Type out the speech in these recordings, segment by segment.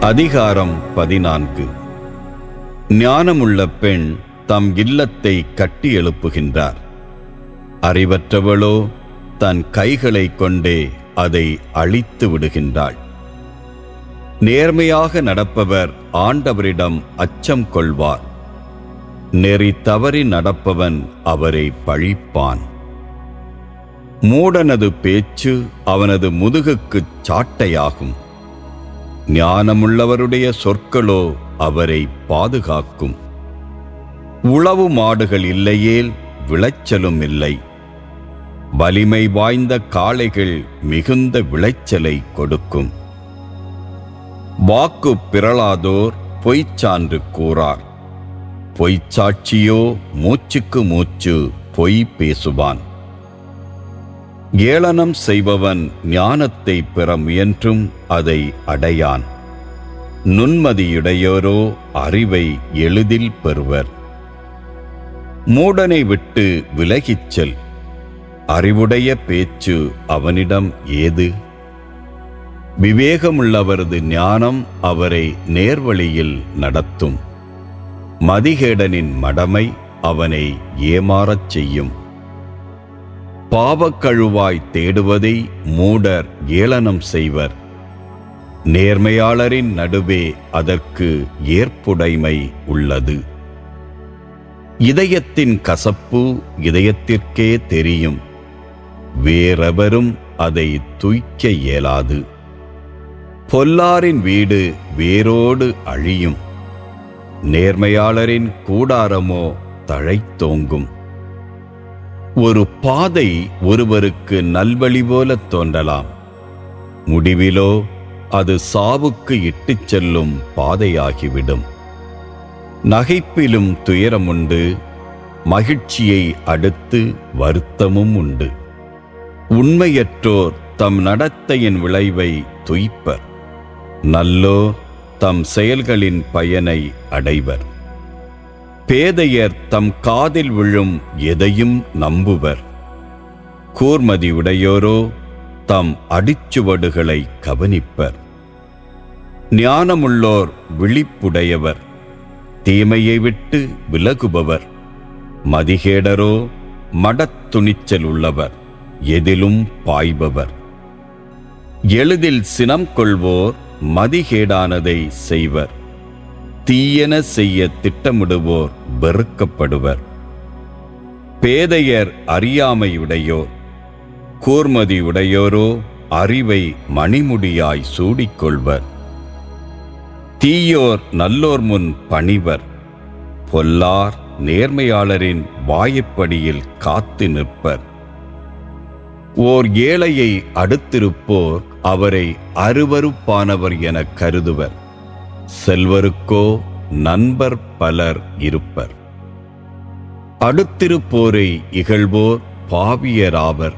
அதிகாரம் 14. ஞானமுள்ள பெண் தம் இல்லத்தை கட்டி எழுப்புகின்றார். அறிவற்றவளோ தன் கைகளை கொண்டே அதை அழித்து விடுகின்றாள். நேர்மையாக நடப்பவர் ஆண்டவரிடம் அச்சம் கொள்வார். நெறி தவறி நடப்பவன் அவரை பழிப்பான். மூடனது பேச்சு அவனது முதுகுக்குச் சாட்டையாகும். ஞானமுள்ளவருடைய சொற்களோ அவரை பாதுகாக்கும். உழவு மாடுகள் இல்லையேல் விளைச்சலும் இல்லை. வலிமை வாய்ந்த காளைகள் மிகுந்த விளைச்சலை கொடுக்கும். வாக்கு பிறழாதோர் பொய்ச்சான்று கூறார். பொய்ச்சாட்சியோ மூச்சுக்கு மூச்சு பொய் பேசுவான். ஏளனம் செய்பவன் ஞானத்தை பெற முயன்றும் அதை அடையான். நுண்மதியுடையோரோ அறிவை எளிதில் பெறுவர். மூடனை விட்டு விலகிச் செல். அறிவுடைய பேச்சு அவனிடம் ஏது? விவேகமுள்ளவரது ஞானம் அவரை நேர்வழியில் நடத்தும். மதிகேடனின் மடமை அவனை ஏமாறச் செய்யும். பாவக்கழுவாய் தேடுவதை மூடர் ஏளனம் செய்வர். நேர்மையாளரின் நடுவே அதற்கு ஏற்புடைமை உள்ளது. இதயத்தின் கசப்பு இதயத்திற்கே தெரியும். வேறெவரும் அதை தூய்க்க இயலாது. பொல்லாரின் வீடு வேரோடு அழியும். நேர்மையாளரின் கூடாரமோ தழைத்தோங்கும். ஒரு பாதை ஒருவருக்கு நல்வழி போல தோன்றலாம். முடிவிலோ அது சாவுக்கு இட்டுச் செல்லும் பாதையாகிவிடும். நகைப்பிலும் துயரமுண்டு. மகிழ்ச்சியை அடுத்து வருத்தமும் உண்டு. உண்மையற்றோர் தம் நடத்தையின் விளைவை துய்ப்பர். நல்லோர் தம் செயல்களின் பயனை அடைவர். பேதையர் தம் காதில் விழும் எதையும் நம்புவர். கூர்மதியுடையோரோ தம் அடிச்சுவடுகளை கவனிப்பர். ஞானமுள்ளோர் விழிப்புடையவர். தீமையை விட்டு விலகுபவர். மதிகேடரோ மடத்துணிச்சல் உள்ளவர். எதிலும் பாய்பவர். எளிதில் சினம் கொள்வோர் மதிகேடானதை செய்வர். தீயன செய்ய திட்டமிடுவோர் வெறுக்கப்படுவர். பேதையர் அறியாமையுடையோர். கூர்மதியுடையோரோ அறிவை மணிமுடியாய் சூடிக்கொள்வர். தீயோர் நல்லோர் முன் பணிவர். பொல்லார் நேர்மையாளரின் வாயிற்படியில் காத்து நிற்பர். ஓர் ஏழையை அடுத்திருப்போர் அவரை அருவருப்பானவர் எனக் கருதுவர். செல்வருக்கோ நண்பர் பலர் இருப்பர். அடுத்திருப்போரை இகழ்வோர் பாவியராவர்.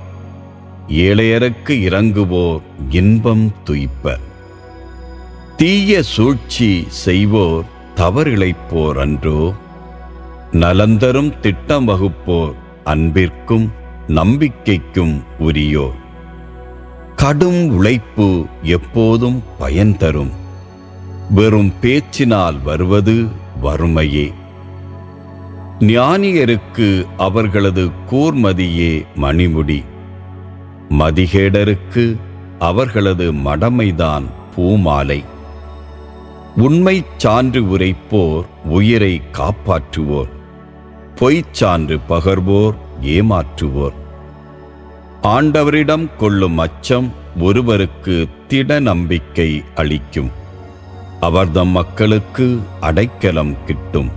ஏழையருக்கு இறங்குவோர் இன்பம் துய்ப்பர். தீய சூழ்ச்சி செய்வோர் தவறிழைப்போர் அன்றோ. நலந்தரும் திட்டம் வகுப்போர் அன்பிற்கும் நம்பிக்கைக்கும் உரியோர். கடும் உழைப்பு எப்போதும் பயன் தரும். வெறும் பேச்சினால் வருவது வறுமையே. ஞானியருக்கு அவர்களது கூர்மதியே மணிமுடி. மதிகேடருக்கு அவர்களது மடமைதான் பூமாலை. உண்மைச் சான்று உரைப்போர் உயிரை காப்பாற்றுவோர். பொய்ச்சான்று பகர்வோர் ஏமாற்றுவோர். ஆண்டவரிடம் கொள்ளும் அச்சம் ஒருவருக்கு திட நம்பிக்கை அளிக்கும். அவர்தம் மக்களுக்கு அடைக்கலம் கிட்டும்.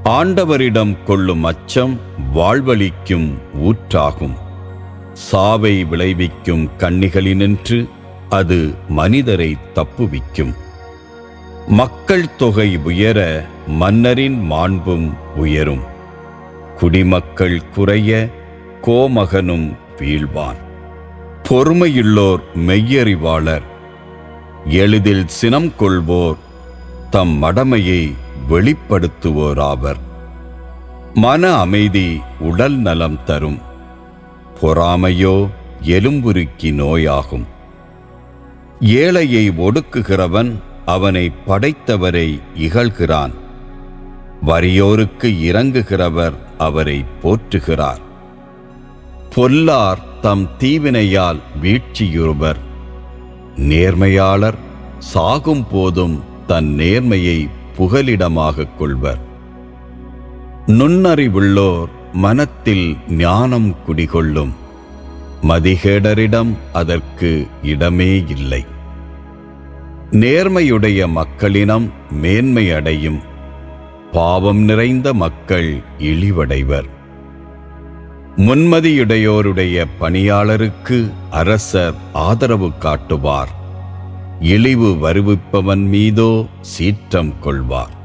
ஆண்டவரிடம் கொள்ளும் அச்சம் வாழ்வளிக்கும் ஊற்றாகும். சாவை விளைவிக்கும் கண்ணிகளினின்று அது மனிதரை தப்புவிக்கும். மக்கள் தொகை உயர மன்னரின் மாண்பும் உயரும். குடிமக்கள் குறைய கோமகனும் வீழ்வான். பொறுமையுள்ளோர் மெய்யறிவாளர். எளிதில் சினம் கொள்வோர் தம் மடமையை வெளிப்படுத்துவோராவர். மன அமைதி உடல் நலம் தரும். பொறாமையோ எலும்புருக்கி நோயாகும். ஏழையை ஒடுக்குகிறவன் அவனை படைத்தவரை இகழ்கிறான். வறியோருக்கு இரங்குகிறவர் அவரை போற்றுகிறார். பொல்லார் தம் தீவினையால் வீழ்ச்சியுறுவர். நேர்மையாளர் சாகும் போதும் தன் நேர்மையை புகலிடமாகக் கொள்வர். நுண்ணறிவுள்ளோர் மனத்தில் ஞானம் குடிகொள்ளும். மதிகேடரிடம் அதற்கு இடமே இல்லை. நேர்மையுடைய மக்களினம் மேன்மை அடையும். பாவம் நிறைந்த மக்கள் இழிவடைவர். முன்மதியுடையோருடைய பணியாளருக்கு அரசர் ஆதரவு காட்டுவார். இழிவு வருவிப்பவன் மீதோ சீற்றம் கொள்வார்.